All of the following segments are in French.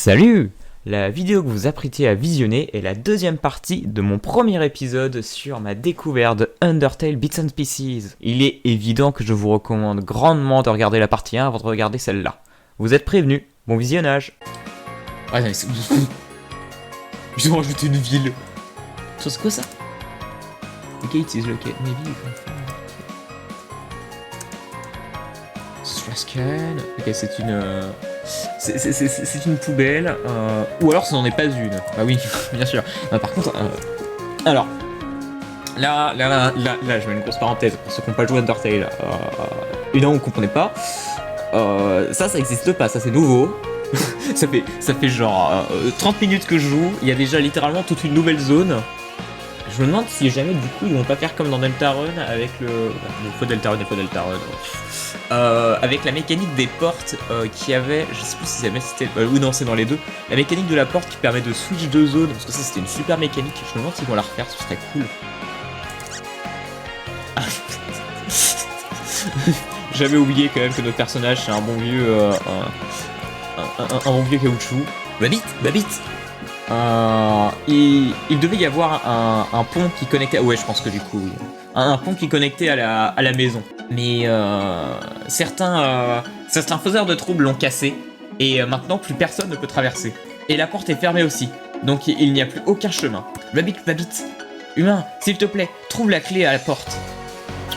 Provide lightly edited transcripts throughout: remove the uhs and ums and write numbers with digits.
Salut! La vidéo que vous apprêtez à visionner est la deuxième partie de mon premier épisode sur ma découverte de Undertale Bits and Pieces. Il est évident que je vous recommande grandement de regarder la partie 1 avant de regarder celle-là. Vous êtes prévenus, bon visionnage! Ouais, mais c'est... Ils ont rajouté une ville. C'est quoi ça? The gate is located, maybe you can find... Strascan... Ok, c'est une... C'est une poubelle, ou alors ce n'en est pas une. Bah oui, bien sûr. Par contre, alors, là, je mets une grosse parenthèse pour ceux qui n'ont pas joué à Undertale. Évidemment, vous ne comprenez pas. Ça n'existe pas, ça c'est nouveau. ça fait genre 30 minutes que je joue, il y a déjà littéralement toute une nouvelle zone. Je me demande si jamais du coup ils vont pas faire comme dans Deltarune avec le faux Deltarune et faux Deltarune. Avec la mécanique des portes qui avait, je sais plus si c'était, oui non c'est dans les deux, la mécanique de la porte qui permet de switch de zone, parce que ça c'était une super mécanique, je me demande s'ils vont la refaire, ce serait cool. J'avais oublié quand même que notre personnage c'est un bon vieux un bon vieux caoutchouc. Babit il devait y avoir un pont qui connectait, ouais je pense que du coup oui. Un pont qui connectait à la maison. Mais certains faiseurs de troubles l'ont cassé, et maintenant plus personne ne peut traverser. Et la porte est fermée aussi, donc il n'y a plus aucun chemin. Babit, humain, s'il te plaît, trouve la clé à la porte.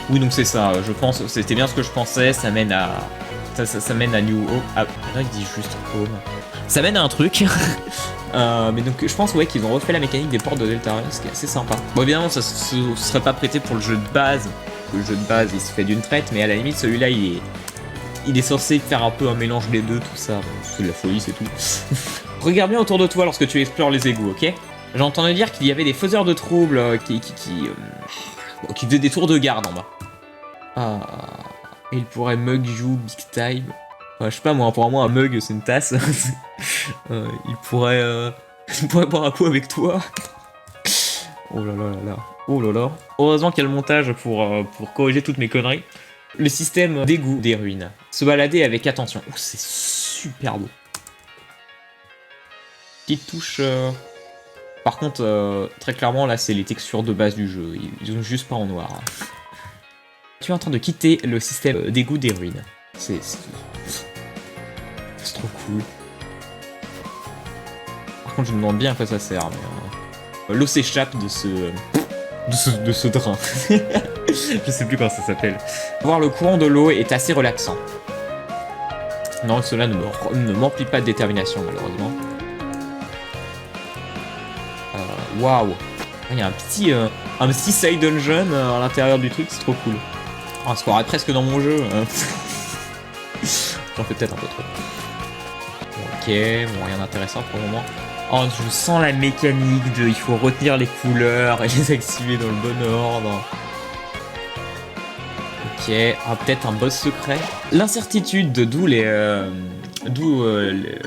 Oui donc c'est ça, je pense, c'était bien ce que je pensais, ça mène à... Ça mène à New Hope. Ah non il dit juste Home. Ça mène à un truc. Mais donc je pense ouais qu'ils ont refait la mécanique des portes de Deltarune, ce qui est assez sympa. Bon évidemment ça se serait pas prêté pour le jeu de base. Le jeu de base il se fait d'une traite, mais à la limite celui-là il est censé faire un peu un mélange des deux, tout ça. Bon, c'est de la folie, c'est tout. Regarde bien autour de toi lorsque tu explores les égouts, ok? J'ai entendu dire qu'il y avait des faiseurs de troubles qui faisaient des tours de garde en bas. Il pourrait mug you big time. Je sais pas moi, pour moi un mug c'est une tasse. Il pourrait boire un coup avec toi. Oh là là là là. Oh là là. Heureusement qu'il y a le montage pour corriger toutes mes conneries. Le système d'égout des ruines. Se balader avec attention. Oh c'est super beau. Petite touche... Par contre, très clairement là c'est les textures de base du jeu. Ils ont juste pas en noir. Tu es en train de quitter le système d'égout des ruines. C'est trop cool. Par contre, je me demande bien à quoi ça sert. Mais l'eau s'échappe de ce drain. Je sais plus comment ça s'appelle. Voir le courant de l'eau est assez relaxant. Non, cela ne m'emplit pas de détermination, malheureusement. Waouh. Il y a un petit side dungeon à l'intérieur du truc, c'est trop cool. On se croirait presque dans mon jeu. J'en fais peut-être un peu trop. Ok, bon, rien d'intéressant pour le moment. Oh, je sens la mécanique de... Il faut retenir les couleurs et les activer dans le bon ordre. Ok, peut-être un boss secret. L'incertitude d'où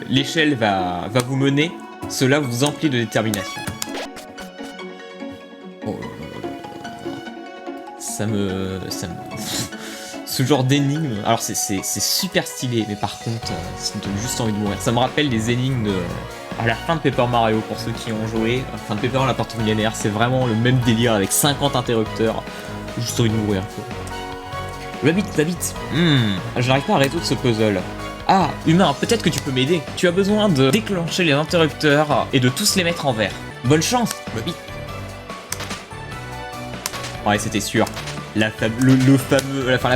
l'échelle va vous mener, cela vous emplit de détermination. Oh, ça me... Ce genre d'énigme, alors c'est super stylé, mais par contre, ça me donne juste envie de mourir. Ça me rappelle des énigmes à la fin de Paper Mario, pour ceux qui ont joué. À la fin de Paper Mario, la porte millénaire, c'est vraiment le même délire avec 50 interrupteurs. Juste envie de mourir, quoi. Babit. Je n'arrive pas à résoudre ce puzzle. Ah, humain, peut-être que tu peux m'aider. Tu as besoin de déclencher les interrupteurs et de tous les mettre en vert. Bonne chance, Babit. Ouais, c'était sûr. La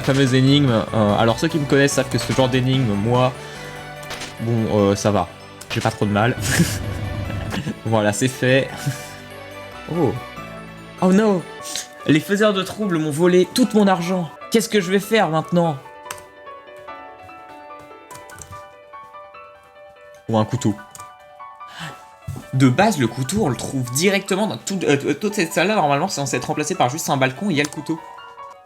fameuse énigme. Alors ceux qui me connaissent savent que ce genre d'énigme, moi, bon, ça va. J'ai pas trop de mal. Voilà, c'est fait. Oh non. Les faiseurs de troubles m'ont volé tout mon argent. Qu'est-ce que je vais faire maintenant? Ou un couteau. De base, le couteau, on le trouve directement dans toute cette salle-là. Normalement, c'est censé être remplacé par juste un balcon et il y a le couteau.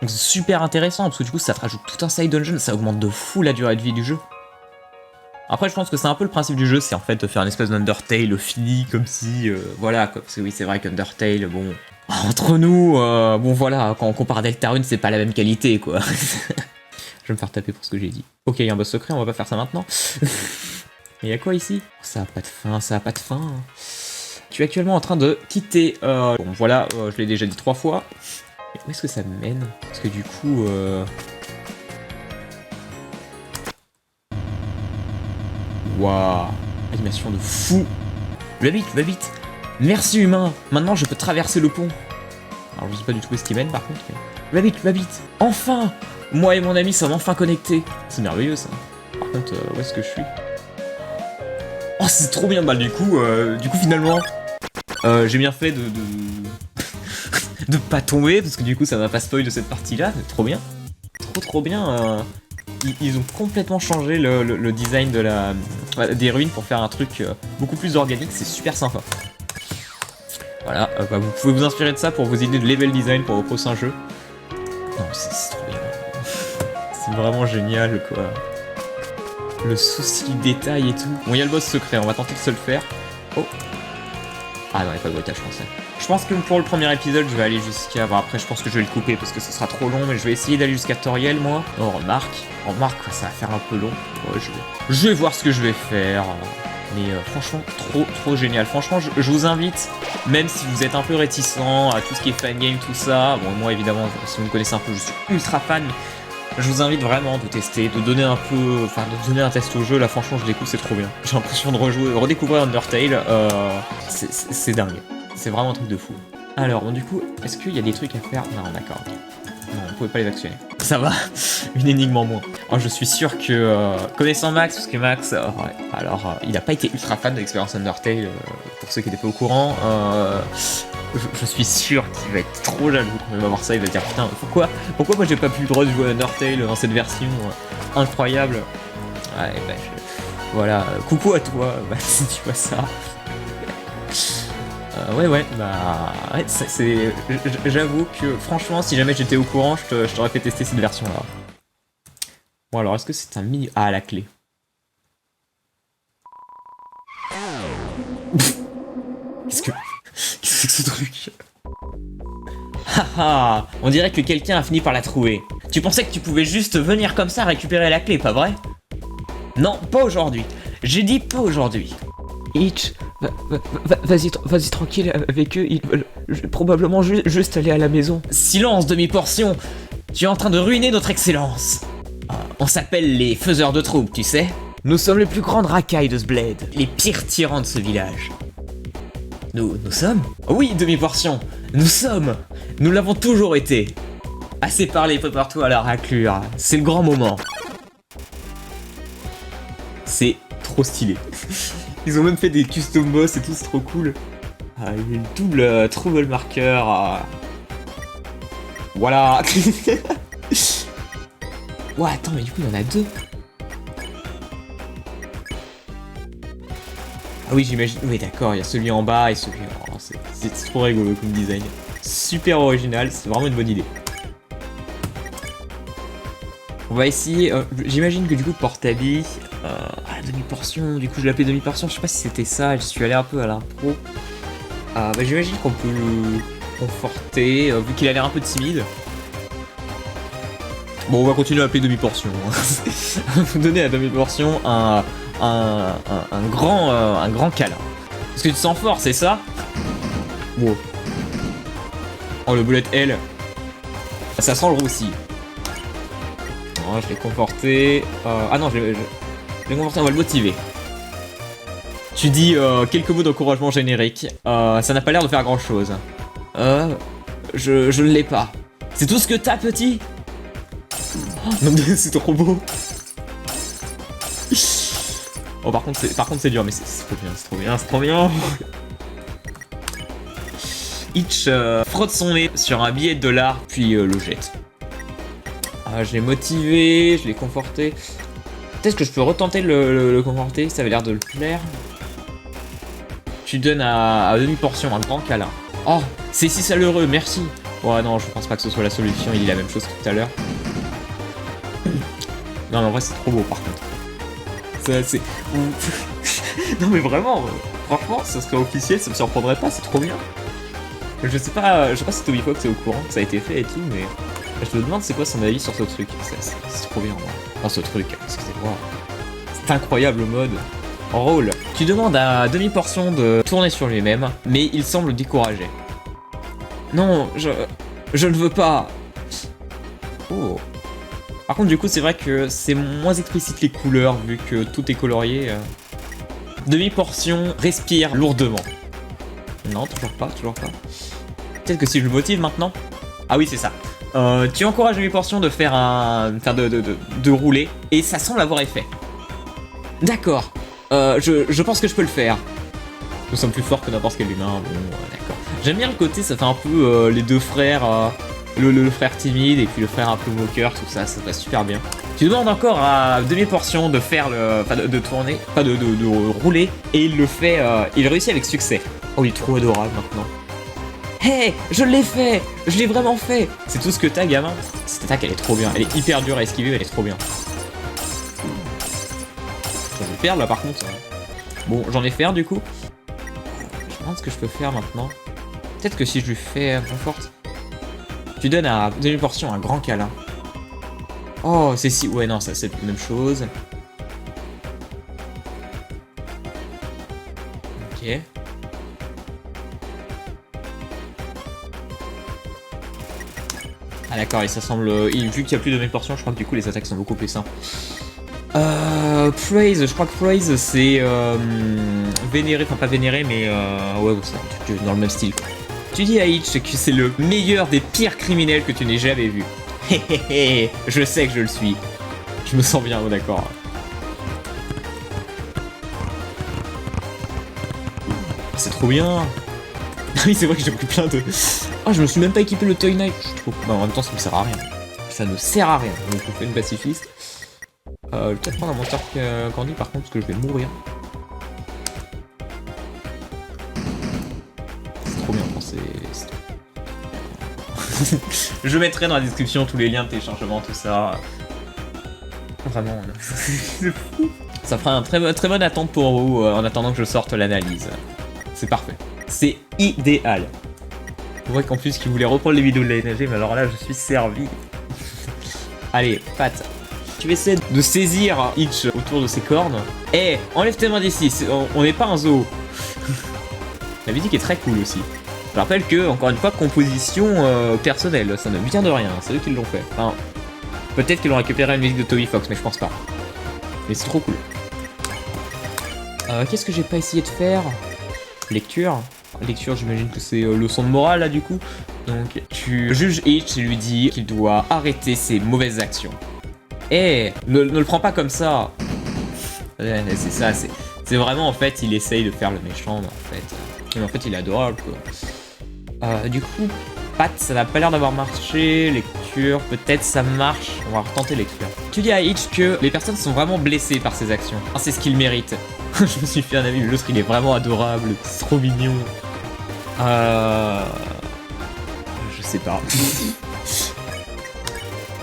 Donc c'est super intéressant, parce que du coup, ça te rajoute tout un side dungeon, ça augmente de fou la durée de vie du jeu. Après, je pense que c'est un peu le principe du jeu, c'est en fait de faire une espèce d'Undertale fini, comme si... voilà, quoi. Parce que oui, c'est vrai qu'Undertale, bon... Entre nous, bon voilà, quand on compare Deltarune, c'est pas la même qualité, quoi. Je vais me faire taper pour ce que j'ai dit. Ok, il y a un boss secret, on va pas faire ça maintenant. Et y'a quoi ici? Ça a pas de fin, ça a pas de fin. Je suis actuellement en train de quitter... Bon voilà, je l'ai déjà dit 3 fois. Et où est-ce que ça me mène? Parce que du coup... Waouh, animation de fou. Va vite, va vite. Merci humain. Maintenant je peux traverser le pont. Alors je sais pas du tout où est-ce qu'il mène par contre. Mais... Va vite, va vite. Enfin. Moi et mon ami sommes enfin connectés. C'est merveilleux ça. Par contre, où est-ce que je suis? Oh c'est trop bien. Bah du coup finalement, j'ai bien fait de de pas tomber parce que du coup ça m'a pas spoil de cette partie-là. C'est trop bien. Trop bien. Ils ont complètement changé le design de des ruines pour faire un truc beaucoup plus organique, c'est super sympa. Voilà, bah, vous pouvez vous inspirer de ça pour vos idées de level design pour vos prochains jeux. Non, c'est trop bien. C'est vraiment génial, quoi. Le souci du détail et tout. Bon, il y a le boss secret, on va tenter de se le faire. Oh. Ah non, il n'y a pas de bruitage français. Je pense que pour le premier épisode, je vais aller jusqu'à... Bon, après, je pense que je vais le couper parce que ce sera trop long, mais je vais essayer d'aller jusqu'à Toriel, moi. Oh, remarque, ça va faire un peu long. Ouais, je vais voir ce que je vais faire. Mais franchement, trop génial. Franchement, je vous invite, même si vous êtes un peu réticent à tout ce qui est fangame, tout ça. Bon, moi, évidemment, si vous me connaissez un peu, je suis ultra fan. Je vous invite vraiment de tester, de donner un peu... Enfin, de donner un test au jeu. Là, franchement, je découvre, c'est trop bien. J'ai l'impression de redécouvrir Undertale. C'est dingue. C'est vraiment un truc de fou. Alors, bon, du coup, est-ce qu'il y a des trucs à faire? Non, d'accord, ok. Non, on pouvait pas les actionner. Ça va, une énigme en moins. Alors, je suis sûr que, connaissant Max, parce que Max, il a pas été ultra fan de l'expérience Undertale, pour ceux qui n'étaient pas au courant, je suis sûr qu'il va être trop jaloux quand il va voir ça, il va dire putain, pourquoi moi j'ai pas pu le droit de jouer à Undertale dans cette version incroyable. Ouais, bah, voilà, coucou à toi, bah, si tu vois ça. Ouais, bah, ouais, j'avoue que, franchement, si jamais j'étais au courant, je t'aurais fait tester cette version-là. Bon, alors, est-ce que c'est un mini... Ah, la clé. Qu'est-ce que c'est que ce truc? Haha, on dirait que quelqu'un a fini par la trouver. Tu pensais que tu pouvais juste venir comme ça récupérer la clé, pas vrai? Non, pas aujourd'hui. J'ai dit pas aujourd'hui. Itch, vas-y tranquille avec eux, ils veulent probablement juste aller à la maison. Silence, demi-portion. Tu es en train de ruiner notre excellence. On s'appelle les faiseurs de troubles, tu sais. Nous sommes les plus grandes racailles de ce bled. Les pires tyrans de ce village. Nous sommes? Oui, demi-portion. Nous sommes. Nous l'avons toujours été. Assez parlé, prépare-toi à la raclure. C'est le grand moment. C'est trop stylé. Ils ont même fait des custom boss et tout, c'est trop cool. Il y a le double trouble marker. Voilà. Ouais, attends, mais du coup, il y en a 2. Ah oui, j'imagine. Oui, d'accord, il y a celui en bas et celui en haut. C'est trop rigolo comme design. Super original, c'est vraiment une bonne idée. On va essayer. J'imagine que du coup, Portabi. La demi-portion, du coup, je l'appelais demi-portion. Je sais pas si c'était ça, je suis allé un peu à l'impro. Bah, j'imagine qu'on peut le conforter, vu qu'il a l'air un peu timide. Bon, on va continuer à l'appeler demi-portion. On va donner à demi-portion un grand câlin. Parce que tu te sens fort, c'est ça? Wow. Oh, le bullet L. Ça sent le roussi. Oh, je l'ai conforté. Ah non, je l'ai conforté, on va le motiver. Tu dis quelques mots d'encouragement générique. Ça n'a pas l'air de faire grand chose. Je ne l'ai pas. C'est tout ce que t'as, petit? Oh, non, c'est trop beau. Oh, par contre c'est dur, mais c'est trop bien. Itch frotte son nez sur un billet de $, puis le jette. Je l'ai motivé, je l'ai conforté. Peut-être que je peux retenter de le conforter, ça avait l'air de le plaire. Tu donnes à demi-portion un grand câlin. Oh, c'est si chaleureux, merci. Ouais, non, je pense pas que ce soit la solution, il dit la même chose que tout à l'heure. Non, mais en vrai, c'est trop beau par contre. C'est... Non, mais vraiment, franchement, ça serait officiel, ça me surprendrait pas, c'est trop bien. Je sais pas si Toby Fox est au courant que ça a été fait et tout, mais je me demande c'est quoi son avis sur ce truc. C'est trop bien, moi. Enfin, ce truc, excusez-moi. C'est incroyable le mode. Roll. Tu demandes à demi-portion de tourner sur lui-même, mais il semble découragé. Non, je ne veux pas. Oh. Par contre, du coup, c'est vrai que c'est moins explicite les couleurs, vu que tout est colorié. Demi-portion respire lourdement. Non, toujours pas, toujours pas. Peut-être que si je le motive maintenant. Ah oui, c'est ça. Tu encourages demi-portion de faire un... Enfin, de rouler, et ça semble avoir effet. D'accord. Je pense que je peux le faire. Nous sommes plus forts que n'importe quel humain. Bon, d'accord. J'aime bien le côté, ça fait un peu les deux frères... Le frère timide et puis le frère un peu moqueur, tout ça, ça va super bien. Tu demandes encore à demi-portion de faire le... Enfin, de tourner, enfin de rouler, et il le fait, il réussit avec succès. Oh, il est trop adorable maintenant. Hey, je l'ai fait! Je l'ai vraiment fait! C'est tout ce que t'as, gamin. Cette attaque, elle est trop bien. Elle est hyper dure à esquiver, mais elle est trop bien. Je vais perdre là par contre. Bon, j'en ai fait un du coup. Je me demande ce que je peux faire maintenant. Peut-être que si je lui fais forte. Tu donnes à demi-portion un grand câlin. Oh, c'est si... Ouais, non, ça c'est la même chose. Ok. Ah d'accord, et ça semble... vu qu'il n'y a plus de demi-portion, je crois que du coup les attaques sont beaucoup plus simples. Praise, je crois que Praise c'est... vénéré, enfin pas vénéré, mais... ouais, c'est dans le même style, quoi. Tu dis à Hitch que c'est le meilleur des pires criminels que tu n'aies jamais vu. Hé hé hé, je sais que je le suis. Je me sens bien, oh, d'accord. C'est trop bien. Ah oui, c'est vrai que j'ai pris plein de... Oh, je me suis même pas équipé le Toy Knife, je trouve. Bah, en même temps, ça ne sert à rien. Ça ne sert à rien. Donc, on fait une pacifiste. Je vais peut-être prendre un monster candy par contre, parce que je vais mourir. Je mettrai dans la description tous les liens de téléchargement, tout ça. Vraiment, ça fera un très bonne attente pour vous en attendant que je sorte l'analyse. C'est parfait. C'est idéal. Vous voyez qu'en plus, qu'il voulait reprendre les vidéos de la NG, mais alors là, je suis servi. Allez, Pat. Tu vas essayer de saisir Hitch autour de ses cornes. Eh, enlève tes mains d'ici, on n'est pas un zoo. La musique est très cool aussi. Je rappelle que, encore une fois, composition personnelle, ça ne vient de rien, c'est eux qui l'ont fait. Enfin, peut-être qu'ils l'ont récupéré à une musique de Toby Fox, mais je pense pas. Mais c'est trop cool. Qu'est-ce que j'ai pas essayé de faire? Lecture. Lecture, j'imagine que c'est leçon de morale, là, du coup. Donc, tu juges Hitch et lui dis qu'il doit arrêter ses mauvaises actions. Eh, ne le prends pas comme ça. Ouais, c'est ça, c'est vraiment, en fait, il essaye de faire le méchant, en fait. Mais en fait, il est adorable, quoi. Du coup, Pat, ça n'a pas l'air d'avoir marché. Lecture, peut-être ça marche. On va retenter lecture. Tu dis à Hitch que les personnes sont vraiment blessées par ses actions. Ah, c'est ce qu'il mérite. Je me suis fait un ami, l'autre il est vraiment adorable, c'est trop mignon. Je sais pas.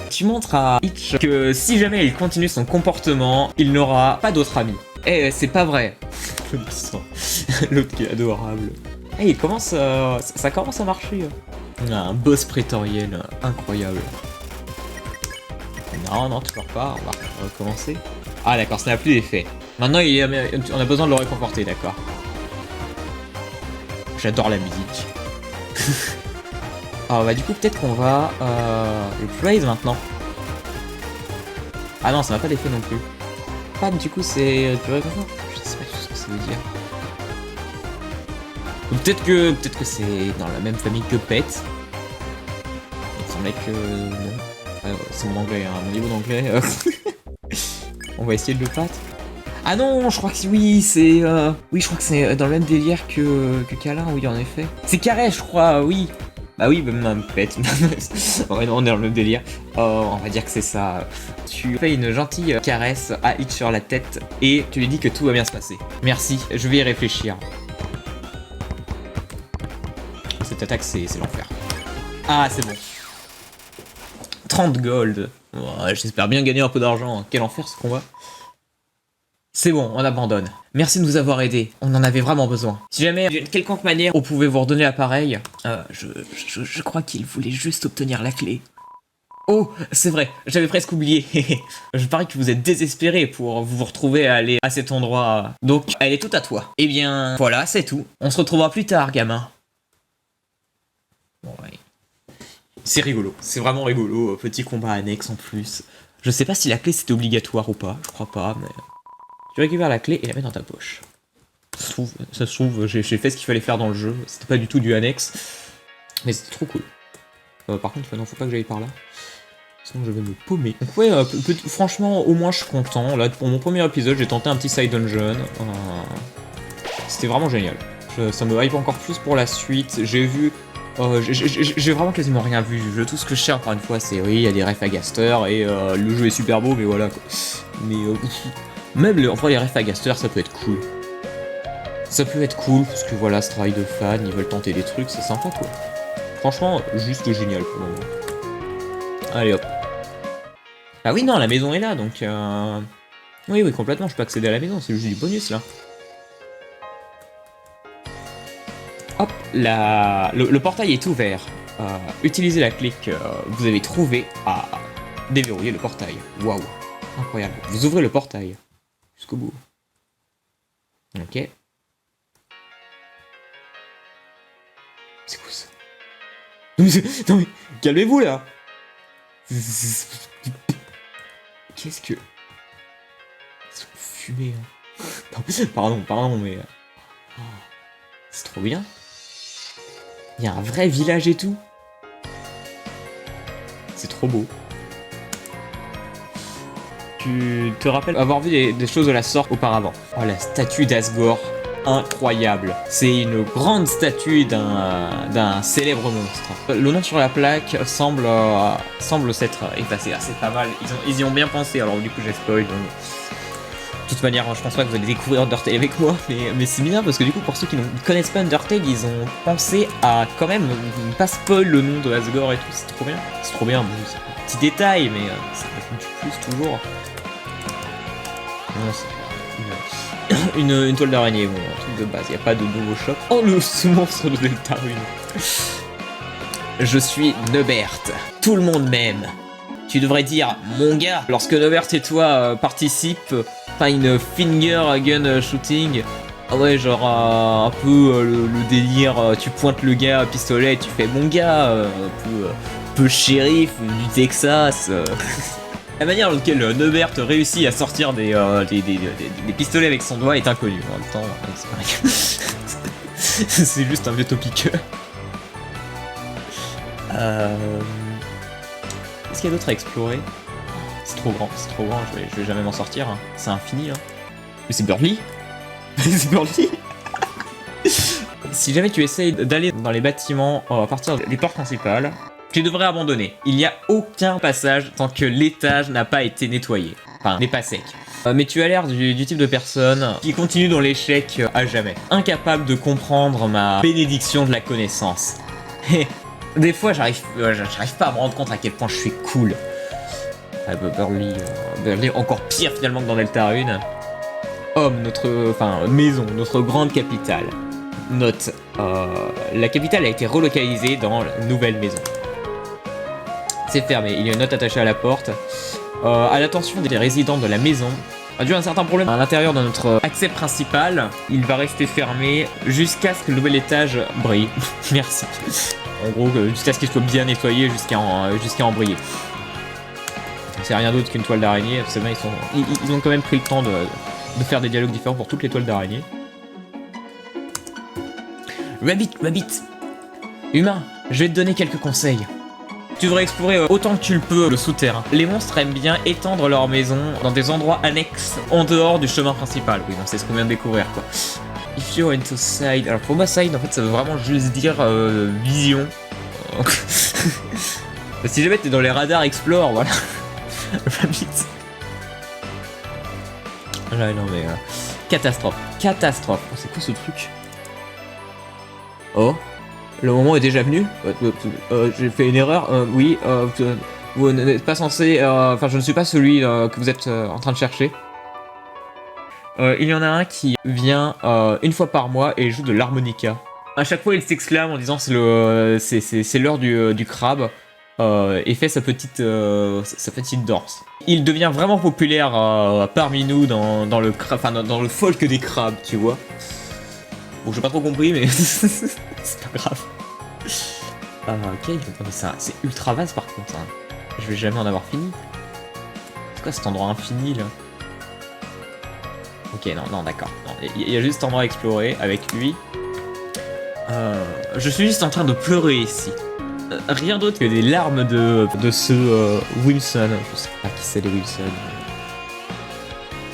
Tu montres à Hitch que si jamais il continue son comportement, il n'aura pas d'autres amis. Eh, c'est pas vrai. L'autre qui est adorable. Hey, il commence, ça commence à marcher. Un boss prétoriel incroyable. Non, non, toujours pas. On va recommencer. Ah d'accord, ça n'a plus d'effet. Maintenant, on a besoin de le réconforter, d'accord. J'adore la musique. Ah bah du coup, peut-être qu'on va le praise maintenant. Ah non, ça n'a pas d'effet non plus. Pas du coup, c'est du réconfort. Je sais pas tout ce que ça veut dire. Peut-être que c'est dans la même famille que Pet. Il me semblait que non. C'est mon anglais, hein, mon niveau d'anglais. On va essayer de le battre. Ah non, je crois que oui, c'est... Oui, je crois que c'est dans le même délire que Câlin, oui, en effet. C'est Carré, je crois, oui. Bah oui, même Pet. Ouais, non, on est dans le même délire. On va dire que c'est ça. Tu fais une gentille caresse à Hitch sur la tête et tu lui dis que tout va bien se passer. Merci, je vais y réfléchir. Cette attaque, c'est l'enfer. Ah, c'est bon. 30 gold. Ouais, j'espère bien gagner un peu d'argent. Quel enfer ce combat. C'est bon, on abandonne. Merci de nous avoir aidés. On en avait vraiment besoin. Si jamais, d'une quelconque manière, on pouvait vous redonner l'appareil, je crois qu'il voulait juste obtenir la clé. Oh, c'est vrai, j'avais presque oublié. Je parie que vous êtes désespéré pour vous retrouver à aller à cet endroit. Donc, elle est toute à toi. Eh bien, voilà, c'est tout. On se retrouvera plus tard, gamin. Bon, ouais. C'est rigolo, c'est vraiment rigolo. Petit combat annexe en plus. Je sais pas si la clé c'était obligatoire ou pas, je crois pas, mais... Tu récupères la clé et la mets dans ta poche. Ça se trouve, j'ai fait ce qu'il fallait faire dans le jeu. C'était pas du tout du annexe. Mais c'était trop cool. Par contre, non, faut pas que j'aille par là. Sinon je vais me paumer. Donc ouais, franchement, au moins je suis content. Là, pour mon premier épisode, j'ai tenté un petit side dungeon. C'était vraiment génial. Ça me hype encore plus pour la suite. J'ai vu... j'ai vraiment quasiment rien vu. Tout ce que je sais, encore une fois, c'est oui, il y a des refs à Gaster et le jeu est super beau, mais voilà quoi. Mais même en vrai, les refs à Gaster, ça peut être cool. Ça peut être cool parce que voilà, ce travail de fan, ils veulent tenter des trucs, c'est sympa quoi. Franchement, juste génial pour le moment. Allez hop. Ah oui, non, la maison est là donc. Oui, complètement, je peux accéder à la maison, c'est juste du bonus là. Hop, le portail est ouvert. Utilisez la clé que vous avez trouvée à déverrouiller le portail. Waouh, incroyable. Vous ouvrez le portail jusqu'au bout. Ok. C'est quoi ça? Non mais, calmez-vous là. Qu'est-ce que... Ils sont fumés, hein. Pardon, mais... C'est trop bien. Il y a un vrai village et tout. C'est trop beau. Tu te rappelles avoir vu des choses de la sorte auparavant. Oh, la statue d'Asgore. Incroyable. C'est une grande statue d'un célèbre monstre. Le nom sur la plaque semble s'être effacé. Ah, c'est pas mal. Ils y ont bien pensé. Alors du coup j'ai spoil. Donc... De toute manière, je pense pas que vous allez découvrir Undertale avec moi, mais c'est bien parce que du coup, pour ceux qui ne connaissent pas Undertale, ils ont pensé à quand même ne pas spoil le nom de Asgore et tout. C'est trop bien. C'est trop bien. Bon, c'est un petit détail, mais ça rajoute du plus toujours. Non, c'est une toile d'araignée, bon, un truc de base, il n'y a pas de nouveau choc. Oh, ce monstre de Deltarune. Je suis Neubert. Tout le monde m'aime. Tu devrais dire mon gars. Lorsque Neubert et toi participent à une finger gun shooting, ah ouais, genre un peu le délire, tu pointes le gars à pistolet et tu fais mon gars, un peu shérif du Texas. La manière dans laquelle Neubert réussit à sortir des pistolets avec son doigt est inconnue. En même temps, c'est pareil. C'est juste un veto piqueur. Qu'est-ce qu'il y a d'autre à explorer? C'est trop grand, je vais jamais m'en sortir. Hein. C'est infini. Hein. Mais c'est Burly. C'est Burly. Si jamais tu essayes d'aller dans les bâtiments à partir des portes principales, tu devrais abandonner. Il n'y a aucun passage tant que l'étage n'a pas été nettoyé. Enfin, n'est pas sec. Mais tu as l'air du type de personne qui continue dans l'échec à jamais. Incapable de comprendre ma bénédiction de la connaissance. Et des fois, j'arrive pas à me rendre compte à quel point je suis cool. Burly, encore pire finalement que dans Deltarune. Maison, notre grande capitale. Note, la capitale a été relocalisée dans la nouvelle maison. C'est fermé, il y a une note attachée à la porte. À l'attention des résidents de la maison, dû à un certain problème à l'intérieur de notre accès principal, il va rester fermé jusqu'à ce que le nouvel étage brille. Merci. En gros, jusqu'à ce qu'il soit bien nettoyé, jusqu'à en briller. C'est rien d'autre qu'une toile d'araignée. C'est bien, ils ont quand même pris le temps de faire des dialogues différents pour toutes les toiles d'araignée. Rabbit. Humain, je vais te donner quelques conseils. Tu devrais explorer autant que tu le peux le souterrain. Les monstres aiment bien étendre leur maison dans des endroits annexes en dehors du chemin principal. Oui, donc c'est ce qu'on vient de découvrir quoi. If you're into side... Alors pour moi side en fait ça veut vraiment juste dire vision. Si jamais t'es dans les radars explore, voilà. Rabbit. Ouais, non mais... Catastrophe. Oh, c'est quoi ce truc? Oh, le moment est déjà venu. J'ai fait une erreur. Oui, vous n'êtes pas censé... Enfin, je ne suis pas celui que vous êtes en train de chercher. Il y en a un qui vient une fois par mois et joue de l'harmonica. À chaque fois, il s'exclame en disant c'est l'heure du crabe. et fait sa petite danse. Il devient vraiment populaire parmi nous dans le folk des crabes, tu vois. Bon, j'ai pas trop compris, mais c'est pas grave. Ok, mais ça, c'est ultra vaste par contre. Hein. Je vais jamais en avoir fini. C'est quoi cet endroit infini là? Ok, non, d'accord. Il y a juste cet endroit à explorer avec lui. Je suis juste en train de pleurer ici. Rien d'autre que des larmes de ce Wilson. Je sais pas qui c'est les Wilson.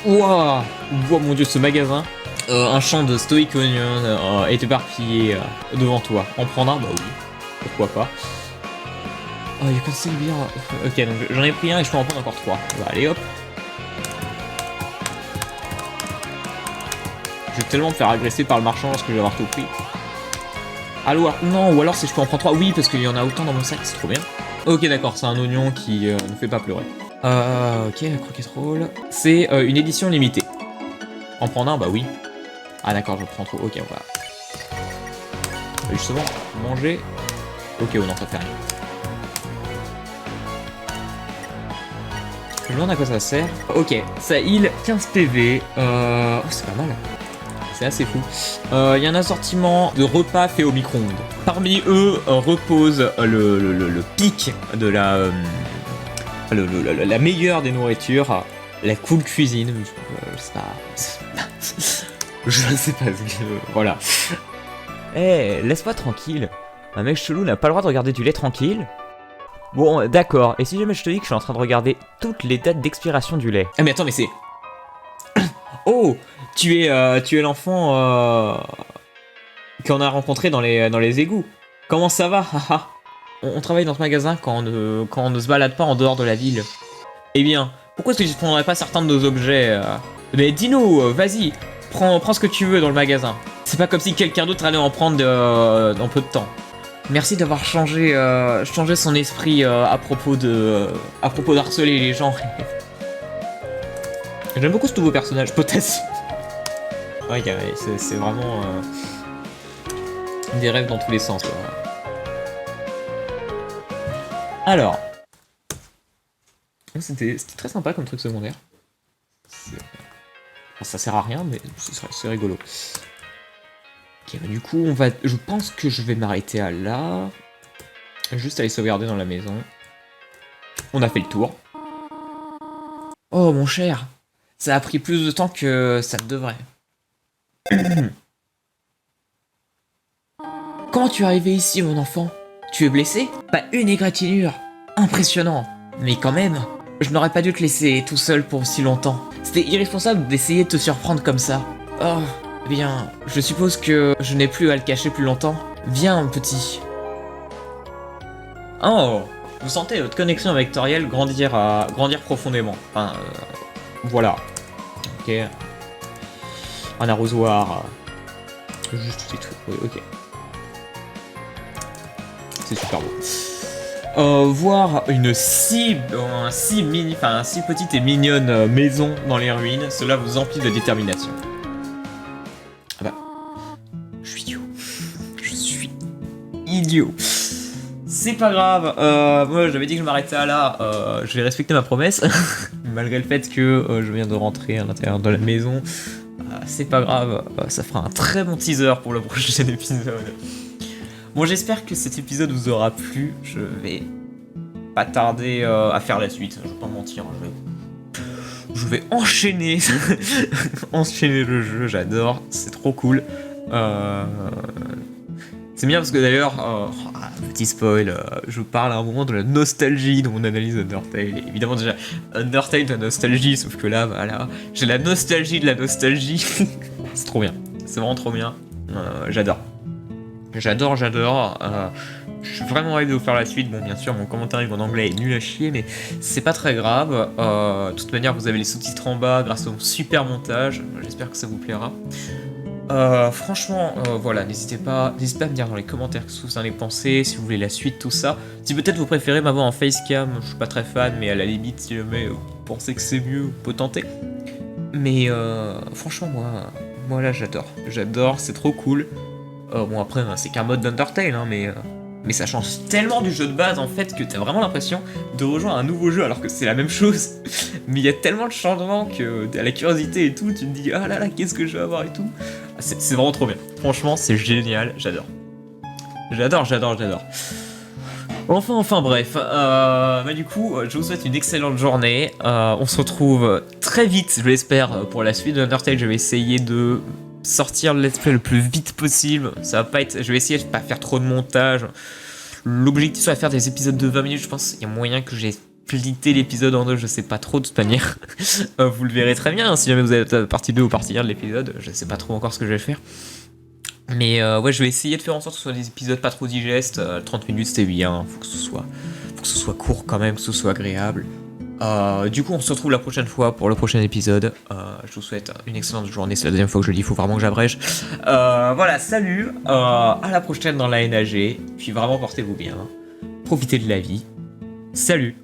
Wouah! Wow, mon dieu, ce magasin. Un champ de Stoic Onion est éparpillé devant toi. En prendre un? Bah oui. Pourquoi pas. Oh, il y a qu'un seul bien. Ok, donc j'en ai pris un et je peux en prendre encore 3. Bah, allez hop. Je vais tellement me faire agresser par le marchand lorsque je vais avoir tout pris. Allo, non, ou alors si je peux en prendre 3. Oui, parce qu'il y en a autant dans mon sac, c'est trop bien. Ok, d'accord, c'est un oignon qui ne fait pas pleurer. Ok, la croquette roll. C'est une édition limitée. En prendre un? Bah oui. Ah d'accord, je prends trop. Ok, on va. Justement, manger. Ok, oh non, ça fait rien. Je me demande à quoi ça sert. Ok, ça heal 15 PV. Oh, c'est pas mal. C'est assez fou. Il y a un assortiment de repas faits au micro-ondes. Parmi eux repose le pic de la meilleure des nourritures, la cool cuisine. Je sais pas. Je sais pas. Voilà. Eh, laisse-moi tranquille. Un mec chelou n'a pas le droit de regarder du lait tranquille. Bon, d'accord. Et si jamais je te dis que je suis en train de regarder toutes les dates d'expiration du lait? Ah mais attends, mais c'est... Oh, tu es l'enfant qu'on a rencontré dans les égouts. Comment ça va? On travaille dans ce magasin quand on ne se balade pas en dehors de la ville. Eh bien, pourquoi est-ce que tu ne prendrais pas certains de nos objets Mais dis-nous, vas-y, prends ce que tu veux dans le magasin. C'est pas comme si quelqu'un d'autre allait en prendre dans peu de temps. Merci d'avoir changé son esprit à propos d'harceler les gens. J'aime beaucoup ce nouveau personnage, peut-être. Ouais, c'est vraiment des rêves dans tous les sens. Quoi. Alors, c'était très sympa comme truc secondaire. Enfin, ça sert à rien, mais c'est rigolo. Ok, bah du coup, je pense que je vais m'arrêter à là. Juste aller sauvegarder dans la maison. On a fait le tour. Oh, mon cher, ça a pris plus de temps que ça ne devrait. Comment tu es arrivé ici, mon enfant? Tu es blessé? Pas une égratignure. Impressionnant. Mais quand même, je n'aurais pas dû te laisser tout seul pour si longtemps. C'était irresponsable d'essayer de te surprendre comme ça. Oh, bien, je suppose que je n'ai plus à le cacher plus longtemps. Viens, petit. Oh, vous sentez votre connexion avec Toriel grandir profondément. Enfin, voilà. Ok. Un arrosoir. Juste c'est tout. Oui, ok. C'est super beau. Voir une si petite et mignonne maison dans les ruines, cela vous emplit de détermination. Ah bah, je suis idiot. Je suis idiot. C'est pas grave. Moi, j'avais dit que je m'arrêtais à là. Je vais respecter ma promesse, malgré le fait que je viens de rentrer à l'intérieur de la maison. C'est pas grave. Ça fera un très bon teaser pour le prochain épisode. Bon, j'espère que cet épisode vous aura plu. Je vais pas tarder à faire la suite. Je vais pas mentir. Je vais enchaîner, enchaîner le jeu. J'adore. C'est trop cool. C'est bien parce que d'ailleurs, petit spoil, je vous parle à un moment de la nostalgie de mon analyse d'Undertale. Et évidemment déjà, Undertale de la nostalgie, sauf que là, voilà, j'ai la nostalgie de la nostalgie. C'est trop bien. C'est vraiment trop bien. J'adore. J'adore. Je suis vraiment envie de vous faire la suite. Bon, bien sûr, mon commentaire en anglais est nul à chier, mais c'est pas très grave. De toute manière, vous avez les sous-titres en bas grâce au super montage. J'espère que ça vous plaira. Franchement, voilà, n'hésitez pas à me dire dans les commentaires ce que vous en avez pensé, si vous voulez la suite, tout ça. Si peut-être vous préférez m'avoir en facecam, je suis pas très fan, mais à la limite, si jamais vous pensez que c'est mieux, vous pouvez tenter. Mais franchement, moi là, j'adore. J'adore, c'est trop cool. Bon, après, c'est qu'un mode d'Undertale, hein, mais mais ça change tellement du jeu de base en fait que t'as vraiment l'impression de rejoindre un nouveau jeu alors que c'est la même chose. Mais il y a tellement de changements que à la curiosité et tout, tu te dis ah là là, qu'est-ce que je vais avoir et tout. C'est vraiment trop bien. Franchement, c'est génial, j'adore. J'adore. Enfin bref, du coup, je vous souhaite une excellente journée. On se retrouve très vite, je l'espère, pour la suite de Undertale. Je vais essayer de sortir le let's play le plus vite possible. Ça va pas être, je vais essayer de pas faire trop de montage. L'objectif c'est de faire des épisodes de 20 minutes. Je pense qu'il y a moyen que j'ai splitté l'épisode en deux. Je sais pas trop de toute manière. Vous le verrez très bien hein, si jamais vous êtes partie 2 ou partie 1 de l'épisode. Je sais pas trop encore ce que je vais faire. Mais ouais, je vais essayer de faire en sorte que ce soit des épisodes pas trop digestes. 30 minutes c'était bien, faut que ce soit court quand même, que ce soit agréable. Du coup, on se retrouve la prochaine fois pour le prochain épisode. Je vous souhaite une excellente journée, c'est la deuxième fois que je le dis, il faut vraiment que j'abrège. Voilà, salut, à la prochaine dans la NAG. Puis vraiment, portez-vous bien. Profitez de la vie. Salut!